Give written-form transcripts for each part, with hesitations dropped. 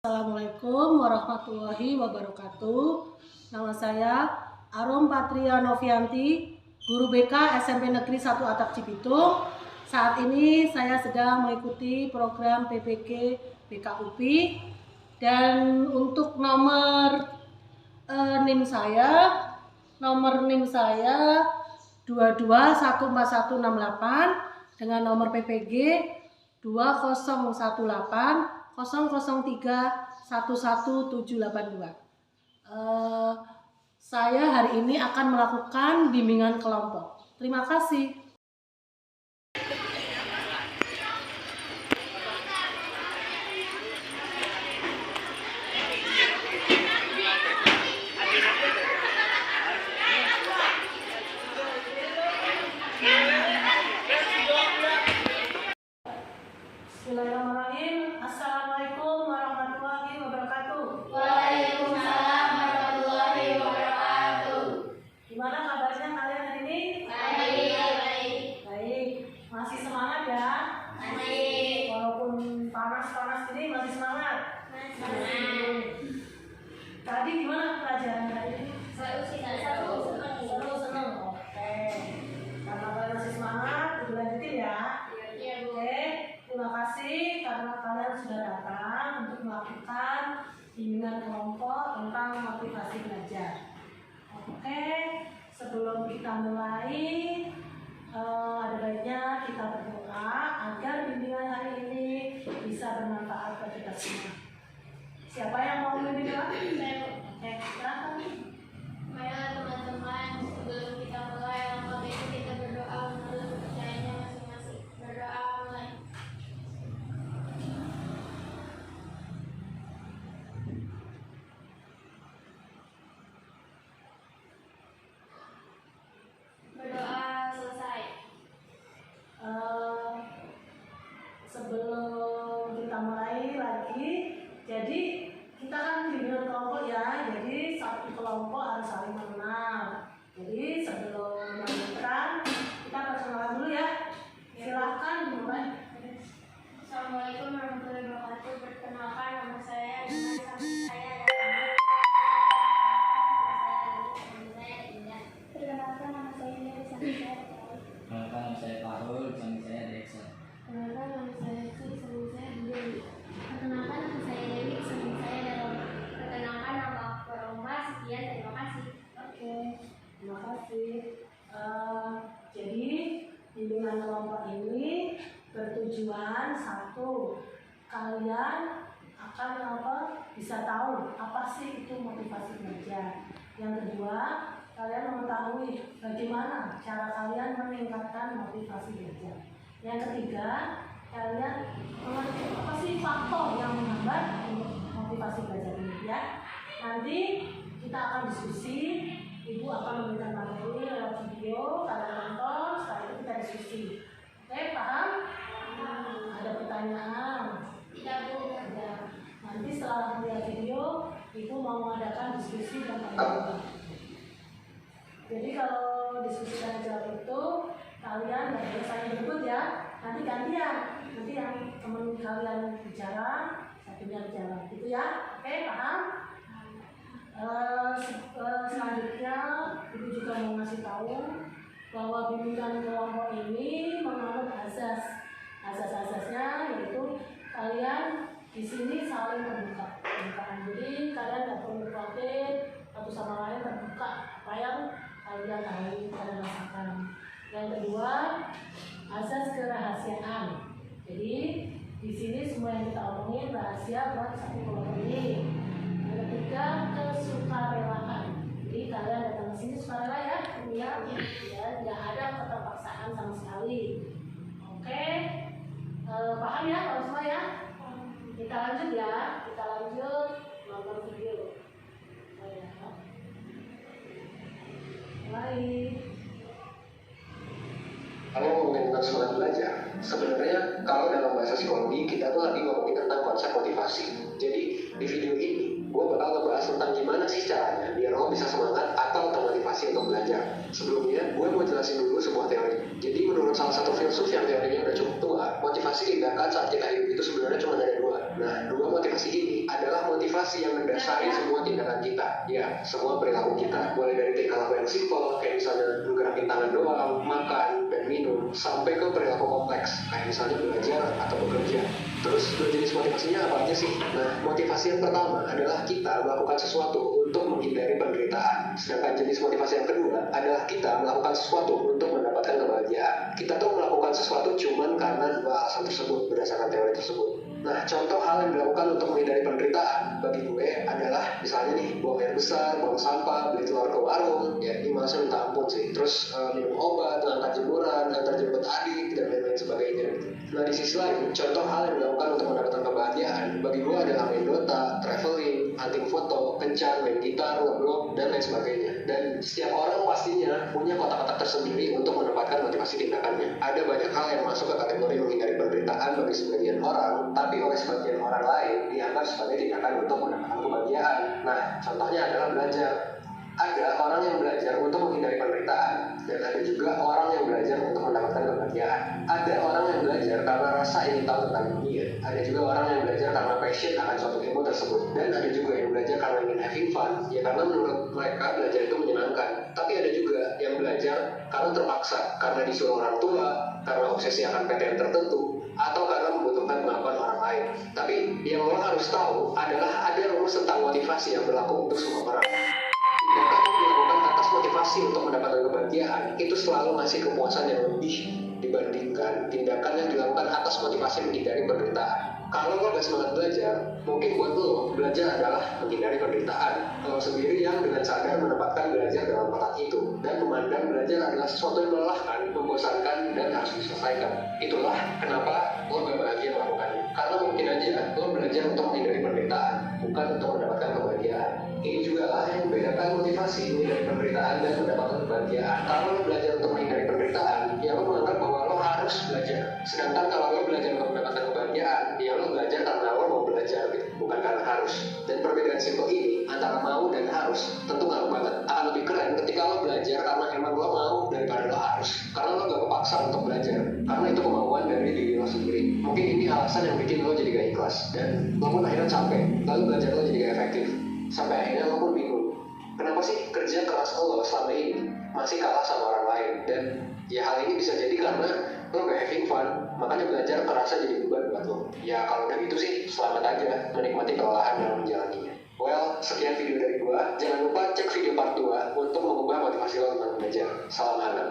Assalamualaikum warahmatullahi wabarakatuh. Nama saya Arum Patria Novianti, guru BK SMP Negeri 1 Atap Cibitung. Saat ini saya sedang mengikuti program PPG BK UPI, dan untuk nomor NIM saya 2214168 dengan nomor PPG 2018 003 11782. Saya hari ini akan melakukan bimbingan kelompok. Terima kasih. Bismillahirrahmanirrahim. Assalamualaikum warahmatullahi wabarakatuh. Waalaikumsalam warahmatullahi wabarakatuh. Gimana kabarnya kalian hari ini? Baik. Masih semangat ya? Masih. Walaupun panas-panas ini masih semangat? Tadi gimana pelajaran hari ini? Seru. Senang. Oke. Karena kalian masih semangat, dilanjutin ya. Iya, Bu. Oke. Terima kasih karena kalian sudah datang untuk melakukan bimbingan kelompok tentang motivasi belajar. Oke, sebelum kita mulai, ada baiknya kita berdoa agar bimbingan hari ini bisa bermanfaat bagi kita semua. Siapa yang mau membimbing? Oke, silakan. Marilah teman-teman, sebelum kita mulai kelompok ini kita berdoa menurut kepercayaannya masing-masing. Berdoa mulai. Berdoa selesai. Sebelum kita mulai lagi, jadi kita kan bimbingan kelompok ya, jadi satu kelompok harus saling mengenal. Jadi sebelum melanjutkan, kita perkenalan dulu ya. Silahkan dimulai. Assalamualaikum warahmatullahi wabarakatuh. Perkenalkan, nama saya saya Indah. Perkenalkan, nama saya Indah. Perkenalkan, nama saya Farul, samping saya Deksa. Perkenalkan, nama saya Ci, samping saya Dewi. Perkenalkan, nama saya Dewi, samping saya Daroma. Perkenalkan, nama aku Roma. Sekian, terima kasih. Oke, terima kasih. Jadi bimbingan kelompok ini bertujuan satu, kalian akan bisa tahu apa sih itu motivasi belajar. Yang kedua, kalian mengetahui bagaimana cara kalian meningkatkan motivasi belajar. Yang ketiga, kalian mengerti apa sih faktor yang menghambat motivasi belajar ini ya. Nanti kita akan diskusi, Ibu akan memberikan materi lewat video, kalian nonton, setelah itu kita diskusi. Oke, paham? Ada pertanyaan? Tidak, Bu. Ya. Nanti setelah melihat video, Ibu mau mengadakan diskusi dan tanya jawab. Jadi kalau diskusi dan jawab itu kalian nggak boleh saling berebut ya. Nanti gantian. Nanti yang teman kalian bicara, satunya bicara. Gitu ya. Oke, paham? Selanjutnya Ibu juga mau ngasih tahu bahwa bimbingan kelompok ini menganut asasnya yaitu kalian di sini saling terbuka. Jadi kalian tidak perlu khawatir satu sama lain, terbuka apa yang kalian tahu, kalian rasakan. Yang kedua, asas kerahasiaan. Jadi di sini semua yang kita omongin rahasia buat satu kelompok ini. Yang ketiga, kesukarelaan. Jadi kalian datang ke sini sukarela ya, ya, tidak ada keterpaksaan sama sekali. Oke, paham ya kalau semua ya? Kita lanjut ya, kita lanjut nonton video. Mulai. Kalau ngomongin tentang semangat belajar, sebenarnya kalau dalam bahasa psikologi kita tuh lagi ngomongin tentang konsep motivasi. Jadi di video ini gue bakal ngebahas tentang gimana sih caranya biar lo bisa semangat atau termotivasi untuk belajar. Sebelumnya gue mau jelasin dulu sebuah teori. Jadi menurut salah satu filsuf yang teorinya udah cukup tua, motivasi tindakan saat kita hidup itu sebenarnya cuma ada dua. Nah, dua motivasi ini adalah motivasi yang mendasari semua tindakan kita. Ya, semua perilaku kita. Mulai dari tingkah laku yang simpel, kayak misalnya menggerakin tangan doang, makan, dan minum, sampai ke perilaku kompleks, kayak misalnya belajar atau bekerja. Terus jenis motivasinya apa aja sih? Nah, motivasi yang pertama adalah kita melakukan sesuatu untuk menghindari penderitaan. Sedangkan jenis motivasi yang kedua adalah kita melakukan sesuatu untuk mendapatkan kebahagiaan. Kita tuh melakukan sesuatu cuman karena dua alasan tersebut, berdasarkan teori tersebut. Nah, contoh hal yang dilakukan untuk menghindari penderitaan bagi gue adalah misalnya nih, buang air besar, buang sampah, beli telur ke warung, ya ini masa minta ampun sih. Terus minum obat, ngangkat jemuran, antar jemput adik, dan lain-lain sebagainya gitu. Nah, di sisi lain, contoh hal yang dilakukan untuk mendapatkan kebahagiaan bagi gue adalah main Dota, traveling, hunting foto, kencan, main gitar, ngeblog, dan lain sebagainya. Dan setiap orang pastinya punya kotak-kotak tersendiri untuk mendapatkan motivasi tindakannya. Ada banyak hal yang masuk ke kategori menghindari penderitaan bagi sebagian orang, tapi oleh sebagian orang lain dianggap sebagai tindakan untuk mendapatkan kebahagiaan. Nah, contohnya adalah belajar. Ada orang yang belajar untuk menghindari penderitaan, dan ada juga orang yang belajar untuk mendapatkan kebahagiaan. Ada orang yang belajar karena rasa ingin tahu tentang dunia. Ada juga orang yang belajar karena passion akan suatu ilmu tersebut. Dan ada juga yang belajar karena ingin having fun, ya karena menurut mereka belajar itu menyenangkan. Tapi ada juga yang belajar karena terpaksa, karena disuruh orang tua, karena obsesi akan PTN tertentu, atau karena membutuhkan pengakuan orang lain. Tapi yang lo harus tahu adalah ada rumus tentang motivasi yang berlaku untuk semua orang. Tindakan yang dilakukan atas motivasi untuk mendapatkan kebahagiaan itu selalu ngasih kepuasan yang lebih dibandingkan tindakan yang dilakukan atas motivasi menghindari penderitaan. Kalau lo gak semangat belajar, mungkin buat lo belajar adalah menghindari penderitaan. Lo sendiri yang dengan sadar menempatkan belajar dalam kotak itu dan memandang belajar adalah sesuatu yang melelahkan, membosankan, dan harus diselesaikan. Itulah kenapa lo gak bahagia melakukannya. Karena mungkin aja lo belajar untuk menghindari penderitaan, bukan untuk mendapatkan kebahagiaan. Ini juga lah yang membedakan motivasi menghindari penderitaan dan mendapatkan kebahagiaan. Kalau lo belajar untuk menghindari penderitaan, ya lo menganggap bahwa lo harus belajar. Sedangkan kalau lo belajar untuk mendapatkan kebahagiaan, ya lo belajar karena lo mau belajar gitu, bukan karena harus. Dan perbedaan simpel ini antara mau dan harus tentu ngaruh banget. Akan lebih keren ketika lo belajar karena emang lo mau daripada lo harus. Karena lo gak kepaksa untuk belajar, karena itu kemauan dari diri lo sendiri. Mungkin ini alasan yang bikin lo jadi gak ikhlas, dan lo pun akhirnya capek, lalu belajar lo jadi gak efektif. Sampai akhirnya lo pun bingung, kenapa sih kerja keras lo selama ini masih kalah sama orang lain. Dan ya hal ini bisa jadi karena lo gak having fun, makanya belajar kerasa jadi beban buat lo. Ya kalau udah gitu sih, selamat aja menikmati kelelahan dalam menjalaninya. Well, sekian video dari gua. Jangan lupa cek video part 2 untuk mengubah motivasi lo tentang belajar. Salam hangat.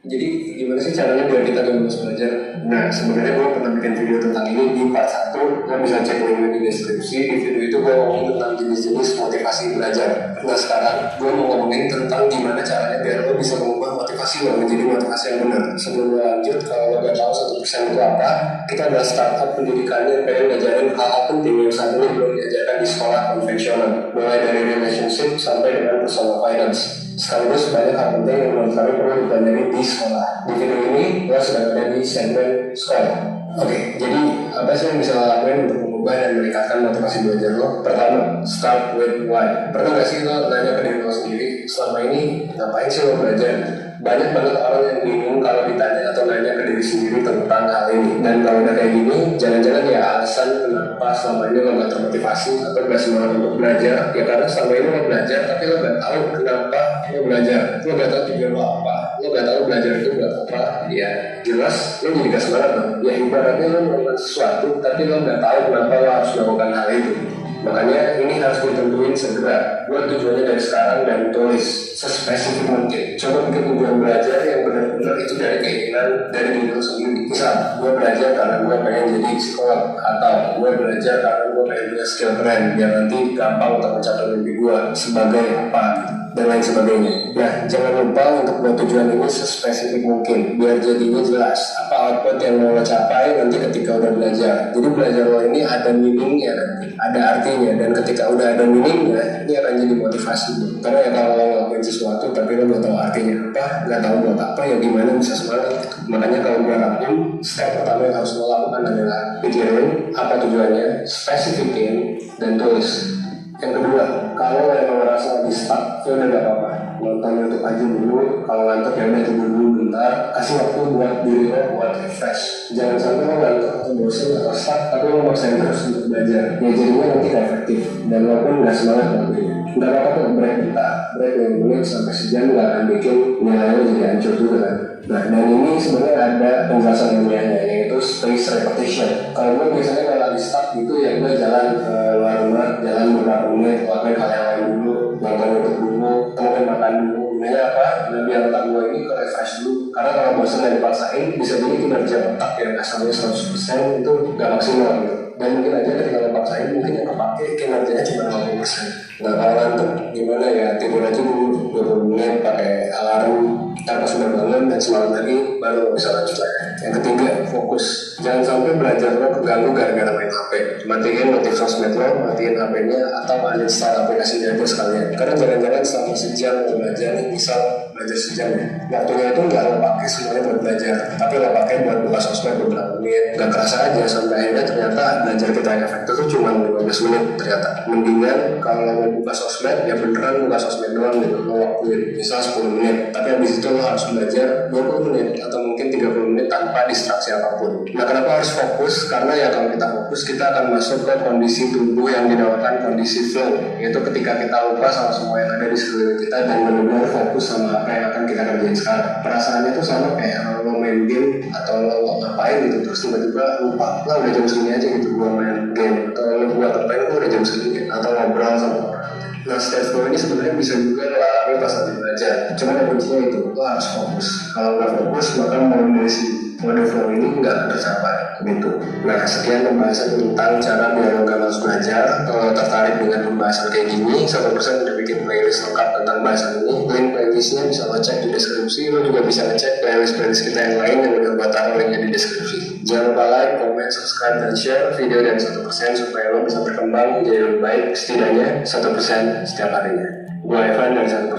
Jadi gimana sih caranya biar kita bebas belajar? Nah, sebenarnya gue pernah bikin video tentang ini di part 1. Lo bisa cek linknya di deskripsi. Di video itu gue ngomongin tentang jenis-jenis motivasi belajar. Nah sekarang gue mau ngomongin tentang gimana caranya biar lo bisa mengubah motivasi lo menjadi motivasi yang benar. Sebelum gue lanjut, kalau lo gak tahu 1% itu apa, kita adalah startup pendidikan yang pengen ngajarin hal-hal penting yang saat ini belum diajarkan di sekolah konvensional, mulai dari relationship sampai dengan personal finance. Sekaligus banyak hal penting yang menurut kami perlu dipelajari di sekolah. Di video ini, lo sedang ada di segmen sekolah. Oke, jadi apa sih yang bisa lo lakuin untuk mengubah dan meningkatkan motivasi belajar lo? Pertama, start with why. Pernah gak sih lo nanya ke diri lo sendiri, selama ini ngapain sih lo belajar? Banyak banget orang yang bingung kalau ditanya atau nanya ke diri sendiri tentang hal ini. Dan kalau udah kayak gini, jangan-jangan ya alasan kenapa selama ini lo gak termotivasi atau gak semangat untuk belajar. Ya karena selama ini lo belajar, tapi lo gak tahu kenapa lo belajar. Lo gak tahu tujuan lo apa. Lo gak tahu belajar itu buat apa. Ya jelas lo jadi gak semangat dong. Ya ibaratnya lo melakukan sesuatu, tapi lo gak tahu kenapa lo harus melakukan hal itu. Makanya ini harus ditentuin segera. Buat tujuannya dari sekarang dan tulis sespesifik mungkin. Coba bikin tujuan belajar yang benar-benar itu dari keinginan dari diri lo sendiri. Misal, gue belajar karena gue pengen jadi psikolog, atau gue belajar karena gue pengen punya skill keren biar nanti gampang untuk mencapai mimpi gue sebagai apa gitu, dan lain sebagainya. Nah, jangan lupa untuk buat tujuan ini sespesifik mungkin biar jadinya jelas apa output yang mau lo capai nanti ketika udah belajar. Jadi belajar lo ini ada meaningnya nanti, ada artinya, dan ketika udah ada meaningnya ini akan jadi motivasi. Karena ya kalau lo ngelakuin sesuatu tapi lo gak tahu artinya apa, gak tahu buat apa, ya gimana bisa semangat gitu. Makanya kalau gue rangkum, step pertama yang harus lo lakukan adalah pikirin apa tujuannya, spesifikin, dan tulis. Yang kedua, kalau lo emang merasa lagi stuck, ya udah gak apa-apa. nonton YouTube aja dulu. Kalau ngantuk ya udah tidur dulu bentar, kasih waktu buat diri lo buat refresh. Jangan sampai lo ngantuk atau bosan atau stuck tapi lo maksain terus untuk belajar, ya jadinya nanti gak efektif dan lo pun gak semangat ngelakuinnya. Gak apa-apa tuh break bentar, break 5 menit sampai sejam gak akan bikin nilai lo jadi hancur juga kan. Nah, dan ini sebenarnya ada penjelasan ilmiahnya, yaitu space repetition. Kalau gue biasanya kalau lagi stuck gitu ya gue jalan ke luar rumah, jalan beberapa menit, lakuin hal yang lain dulu, nonton YouTube dulu, mungkin makan dulu. Gunanya apa? Biar otak gue ini ke refresh dulu. Karena kalau bosan dan dipaksain, bisa jadi kinerja otak yang asalnya 100% itu gak maksimal gitu. Dan mungkin aja ketika lo paksain, mungkin yang kepake kinerjanya cuma 50%. Nah kalau ngantuk gimana ya, tidur aja dulu 20 menit pakai alarm. Pas sudah bangun dan semangat lagi baru bisa lanjut lagi. Yang ketiga, fokus. Jangan sampai belajar lo keganggu gara-gara main HP. Matiin notif sosmed lo, matiin HP-nya atau uninstall aplikasinya aja sekalian. Karena jangan-jangan selama sejam lo belajar nih, misal belajar sejam ya, waktunya itu nggak lo pakai semuanya buat belajar, tapi lo pakai buat buka sosmed beberapa menit. Gak kerasa aja sampai akhirnya ternyata belajar kita yang efektif itu cuma 15 menit ternyata. Mendingan kalau lo mau buka sosmed ya beneran buka sosmed doang gitu, lo waktuin misal 10 menit, tapi habis itu lo harus belajar 20 menit atau mungkin 30 menit tanpa distraksi apapun. Nah kenapa harus fokus? Karena ya kalau kita fokus kita akan masuk ke kondisi tubuh yang dinamakan kondisi flow, yaitu ketika kita lupa sama semua yang ada di sekeliling kita dan benar-benar fokus sama apa yang akan kita kerjain sekarang. Perasaannya tuh sama kayak lo main game atau lo ngapain gitu terus tiba-tiba lupa, lah udah jam segini aja gitu gua main game, atau lo buat ngapain tuh udah jam segini atau ngobrol sama orang. Nah stage flow ini sebenarnya bisa juga lo alami pas lagi belajar. Cuma yang kuncinya itu lo harus fokus. Kalau nggak fokus maka mau dari mode flow ini nggak akan tercapai gitu. Nah sekian pembahasan tentang cara biar lo nggak malas belajar. Kalau tertarik dengan pembahasan kayak gini, 1% udah bikin playlist lengkap tentang bahasan ini. Link playlistnya bisa lo cek di deskripsi. Lo juga bisa ngecek playlist kita yang lain yang udah buat taruh linknya di deskripsi. Jangan lupa like, comment, subscribe, dan share video dari 1% supaya lo bisa berkembang jadi lebih baik setidaknya 1% setiap harinya. Gue Evan dari 1%.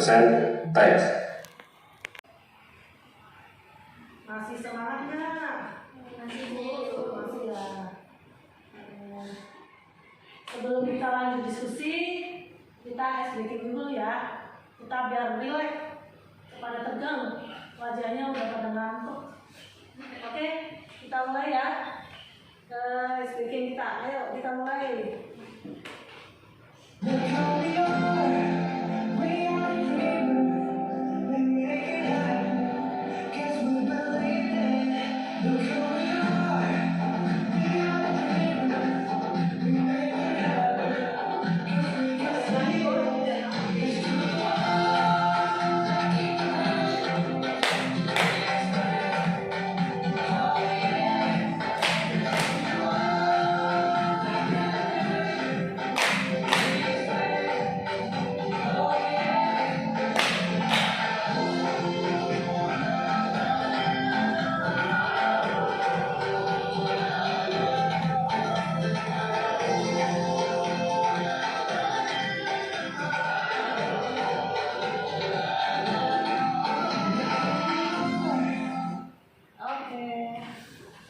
Thanks. Masih semangat nggak? Masih Bu. Masih ya. Sebelum kita lanjut diskusi, kita ice breaking dulu ya. Kita biar relax, pada tegang, wajahnya udah pada ngantuk. Oke, kita mulai ya. Ke ice breaking kita, ayo kita mulai.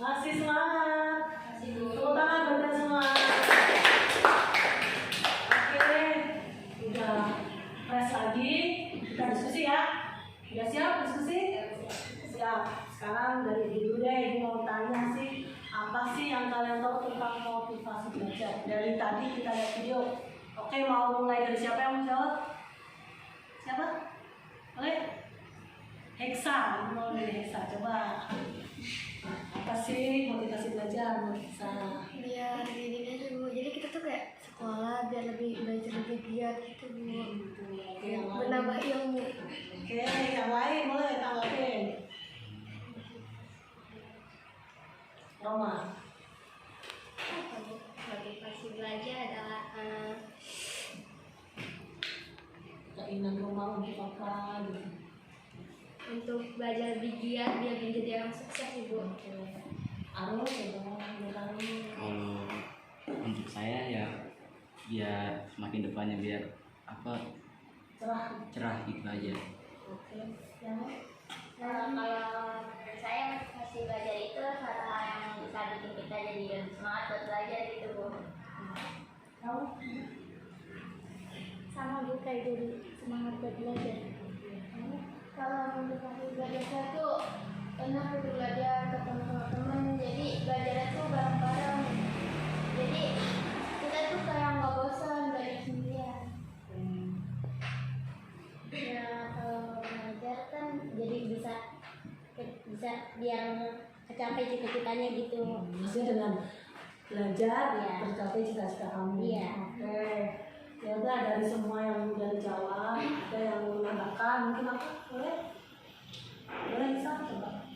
Masih semangat. Masih Bu. Tepuk tangan buat kita semua. Oke, udah fresh lagi. Kita diskusi ya. Udah siap diskusi? Siap. Sekarang dari dulu deh, Ibu mau tanya sih, apa sih yang kalian tahu tentang motivasi belajar? Dari tadi kita lihat video. Oke, mau mulai dari siapa yang mau jawab? Siapa? Oke. Hexa, mau dari Hexa, coba. Apa sih motivasi belajar menurut Hexa? Biar gini aja Bu. Jadi kita tuh kayak sekolah biar lebih belajar lebih giat gitu Bu. Oke, yang lain. Menambah ilmu. Oke, yang lain boleh tanggapin. Roma. Apa Bu? Motivasi belajar adalah Keinginan Roma untuk apa gitu? untuk belajar lebih giat biar menjadi orang sukses sih Bu. Anu, coba bilang. Kalau untuk saya ya biar semakin depannya biar apa cerah gitu aja. Oke, yang Kalau menurut saya motivasi belajar itu satu hal yang bisa bikin kita jadi lebih semangat buat belajar gitu Bu. kamu Sama Bu kayak jadi semangat buat belajar. Kalau motivasi belajar saya tuh enak gitu belajar ketemu sama temen, jadi belajarnya tuh bareng-bareng. Jadi kita tuh kayak nggak bosan belajar sendirian. Ya kalau belajar kan jadi bisa biar kecapai cita-citanya gitu. Maksudnya dengan belajar Iya. tercapai cita-cita kamu. Iya. Oke. Ya udah, dari semua yang udah dijawab, ada yang mau menambahkan mungkin apa? Boleh? Boleh bisa coba.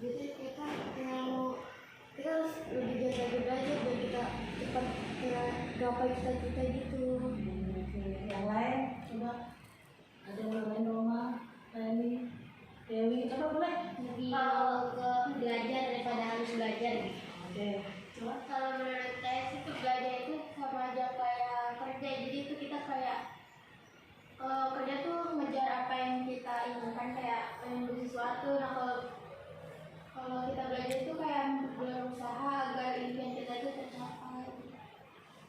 Jadi kita harus lebih giat lagi belajar biar kita cepat gapai cita-cita gitu. Oke. Yang lain coba. Ada yang lain, Roma, Reni, Dewi, coba boleh? Lebih ke belajar daripada harus belajar. Oke. Coba. Kalau menurut saya sih tuh belajar itu sama aja kayak kerja. Jadi itu kita kayak kalau kerja tuh ngejar apa yang kita inginkan, kayak pengen beli sesuatu. Nah kalau kita belajar itu kayak berusaha agar impian kita itu tercapai.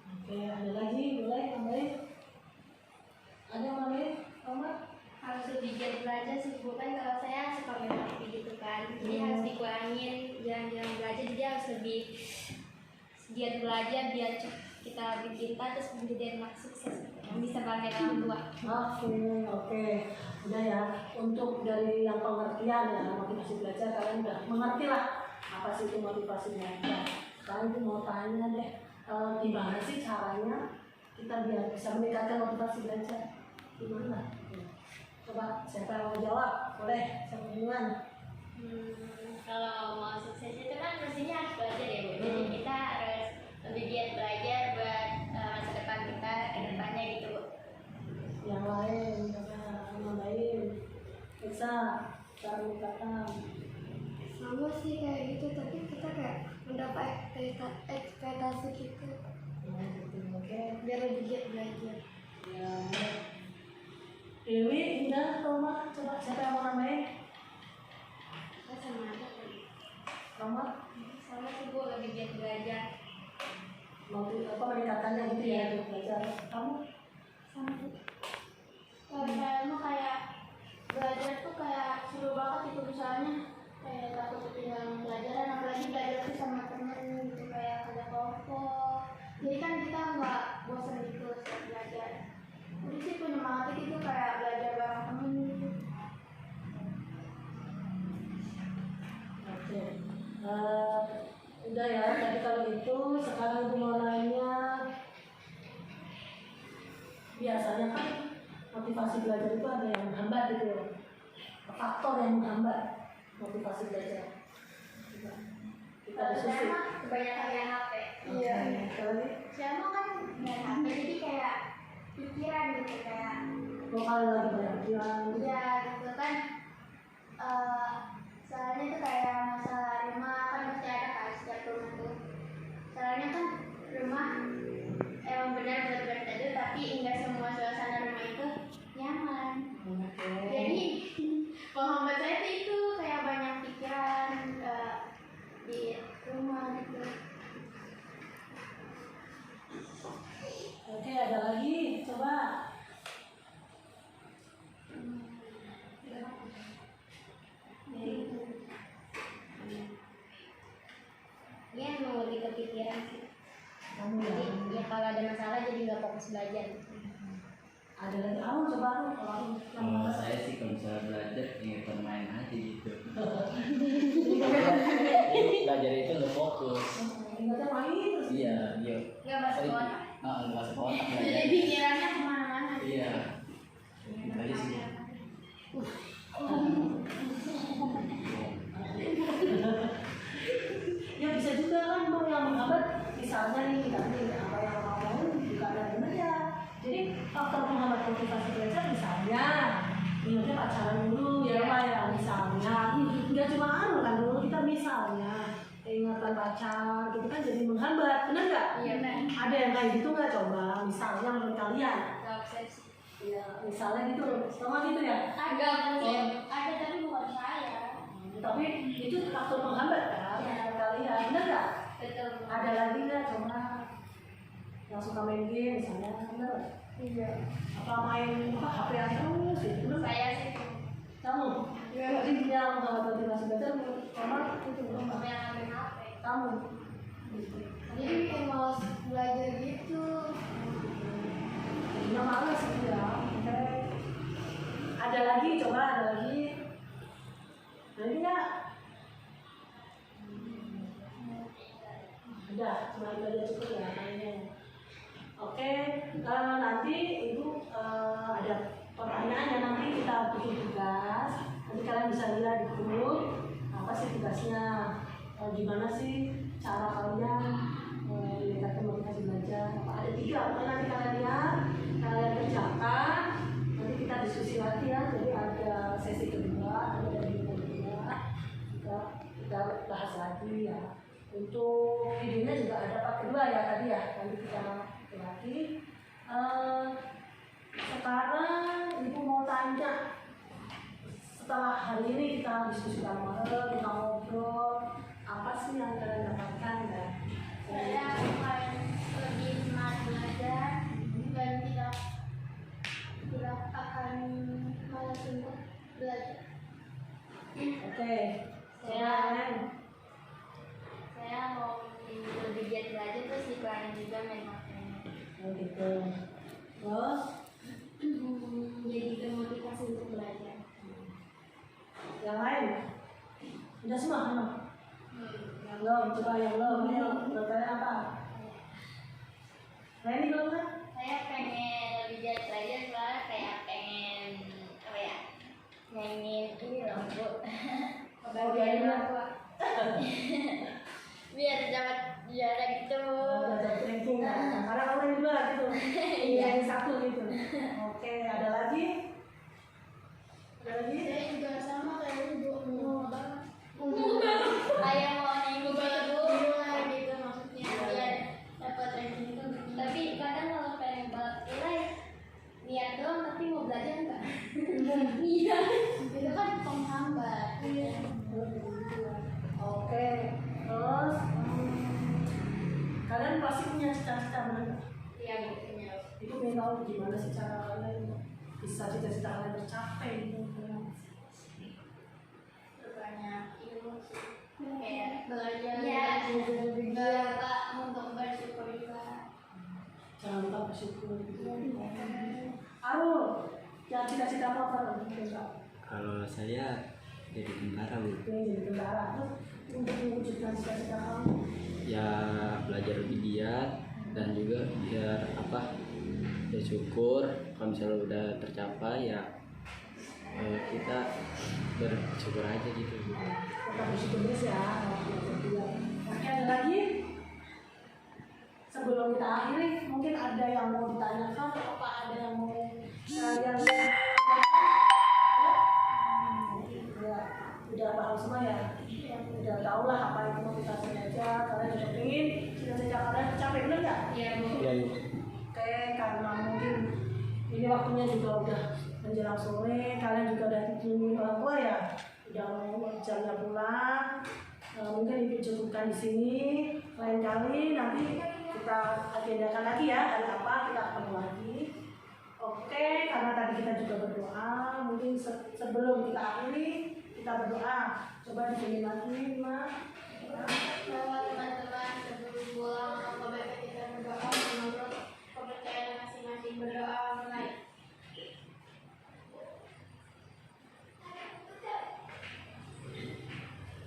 Oke, ada lagi, boleh tambahin? Ada yang lain? Roma? Harus lebih giat belajar sih, bukan kalau saya suka main HP gitu kan. Jadi harus dikurangin jalan-jalan belajar, jadi harus lebih giat belajar biar kita lebih pintar terus menjadi anak sukses yang bisa banggain orang tua. Oke. Udah ya, untuk dari yang pengertian ya motivasi belajar, kalian udah mengerti lah apa sih itu motivasi belajar. Sekarang itu mau tanya deh, gimana sih caranya kita biar bisa meningkatkan motivasi belajar? Gimana? Coba siapa yang mau jawab? Boleh, siapa duluan? Kalau mau sukses itu kan pastinya harus belajar ya Bu. Jadi kita harus lebih giat belajar buat masa depan kita ke depannya gitu Bu. Yang lain, coba nambahin. Bisa, cara meningkatkan. Sama sih kayak gitu, tapi kita kayak mendapat ekspektasi gitu Oke. biar lebih giat belajar. Ya. Dewi, Indah, Roma, coba siapa yang mau nambahin? Kita sama aja kan. Roma, Sama sih Bu, lebih giat belajar. mau meningkatkannya gitu ya, untuk belajar. Kamu? Sama Bu. Kalau saya mah kayak belajar tuh kayak seru banget gitu, misalnya kayak takut ketinggalan pelajaran, apalagi belajar tuh sama temen gitu, kayak ada kelompok. Jadi kan kita nggak bosan gitu saat belajar. Jadi sih penyemangatnya gitu kayak belajar bareng temen gitu. Oke. Udah ya, tapi kalau gitu sekarang gue mau nanya, biasanya kan motivasi belajar itu ada yang menghambat gitu ya, faktor yang menghambat motivasi belajar. Kita Kalau saya diskusi. mah kebanyakan main HP. Iya. Kalau Saya mah kan main HP, jadi kayak pikiran gitu kayak kalau lagi banyak pikiran, ya gitu kan. Soalnya itu kayak masalah rumah kan pasti ada kan setiap rumah tuh. Soalnya kan rumah emang benar buat berteduh, tapi enggak semua suasana rumah itu nyaman. Jadi penghambat saya tuh itu kayak banyak pikiran di rumah gitu. Oke, ada lagi, coba. Ya emang lebih kepikiran sih. Kamu ya. Jadi ya kalau ada masalah jadi nggak fokus belajar. Ada lagi, kamu coba lu kalau Kalau saya sih kalau misalnya belajar ya bermain aja gitu. Belajar itu nggak fokus. ingatnya main terus. Iya, iya. Nggak masuk otak. Nggak masuk otak Jadi belajar. pikirannya kemana-mana. Iya. Itu aja sih. Ya bisa juga kan mau yang menghambat, misalnya nih kita nih apa yang mau juga ada benar ya. Jadi faktor menghambat motivasi belajar misalnya ingatnya pacaran dulu ya Pak ya, misalnya nggak cuma anu kan dulu kita misalnya ingatan pacar gitu kan jadi menghambat, benar nggak? Iya kan. Ada yang kayak gitu nggak, coba misalnya menurut kalian? Nggak obsesi. Ya misalnya gitu, sama gitu ya. Ada mungkin. Ada tapi bukan saya. Tapi itu faktor penghambat kan menurut kalian, benar nggak? Betul. Ada lagi nggak coba yang suka main game misalnya, benar? Iya. Apa main HP terus gitu? Saya sih Kamu? Jadi dia motivasi belajar, mama itu belum. Sama yang ambil HP. Kamu? Jadi bikin malas belajar gitu. Nah, males ya. Oke. Ada lagi, coba ada lagi. Nanti ya. Udah, cuma itu aja cukup ya kayaknya. Oke, nanti ibu ada pertanyaan yang nanti kita bikin tugas. Nanti kalian bisa lihat di grup apa sih tugasnya, gimana sih cara kalian meningkatkan motivasi belajar. Ada 3, pokoknya nanti kalian lihat, kalian kerjakan. Nanti kita diskusi lagi ya. Jadi ada sesi kedua, ada dari kedua. Kita bahas lagi ya. Untuk videonya juga ada part kedua ya tadi ya. Nanti kita lagi. Sekarang ibu mau tanya, setelah hari ini kita diskusi bareng, kita ngobrol, apa sih yang kalian dapatkan ya? Saya akan lebih semangat belajar dan tidak akan malas untuk belajar. Oke. Saya mau lebih giat belajar terus dikurangi juga main HP. Oh gitu. Terus Jadi termotivasi untuk belajar. yang lain? Udah semua kan? Yang belum, coba yang belum. Ayo, menurut kalian apa? Nah ini belum kan? Saya pengen lebih giat belajar soalnya kayak pengen apa ya? Nyanyiin ini loh Bu. Oh, biarin lah. Biar dapat juara gitu. Ada ranking kan? Karena kamu yang 2 gitu. Yang 1 gitu. Oke, ada lagi? Ada lagi? Saya juga sama kayak ibu mau banget. Kayak mau nyanyi gitu gitu maksudnya biar dapat ranking itu. Tapi kadang kalau pengen balap nilai niat doang tapi mau belajar enggak? Iya. Itu kan penghambat. Iya. Oke, terus kalian pasti punya cita-cita mana? Iya bukunya. Itu pengen tahu gimana sih cara kalian bisa cita-cita kalian tercapai gitu. Banyak ilmu sih. Kayak belajar. Iya. Pak untuk bersyukur juga. Jangan lupa bersyukur gitu. Arul, ya cita-citamu apa nih? Kalau saya jadi tentara Bu. Pengen jadi tentara. Terus untuk mewujudkan cita-cita kamu? Ya belajar lebih giat dan juga biar apa bersyukur kalau misalnya udah tercapai ya kita bersyukur aja gitu. Tetap bersyukur terus ya. Oke, ada lagi? Sebelum kita akhiri, mungkin ada yang mau ditanyakan, apa ada yang mau kalian udah paham semua ya? Udah tau lah apa yang mau kita belajar, kalian udah pengen cita-cita kalian tercapai, bener nggak? Iya Bu. Iya Bu. Oke, karena mungkin ini waktunya juga udah menjelang sore, kalian juga udah ditungguin orang tua ya, udah mau jamnya pulang. Mungkin ibu cukupkan di sini. Lain kali nanti kita agendakan lagi ya, hari apa kita ketemu lagi. Oke, karena tadi kita juga berdoa, mungkin sebelum kita akhiri kita berdoa. Coba dibikin lagi, Ma. Bahwa teman-teman sebelum pulang apa baiknya kita berdoa menurut kepercayaan masing-masing berdoa mulai.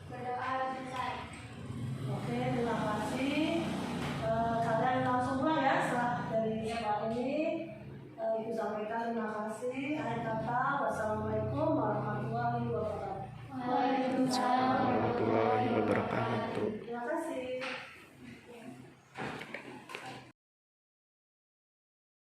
Berdoa selesai. Oke, terima kasih. Kalian langsung pulang ya setelah dari sekolah ini. Ibu sampaikan terima kasih. Akhir kata, wassalamualaikum warahmatullahi wabarakatuh.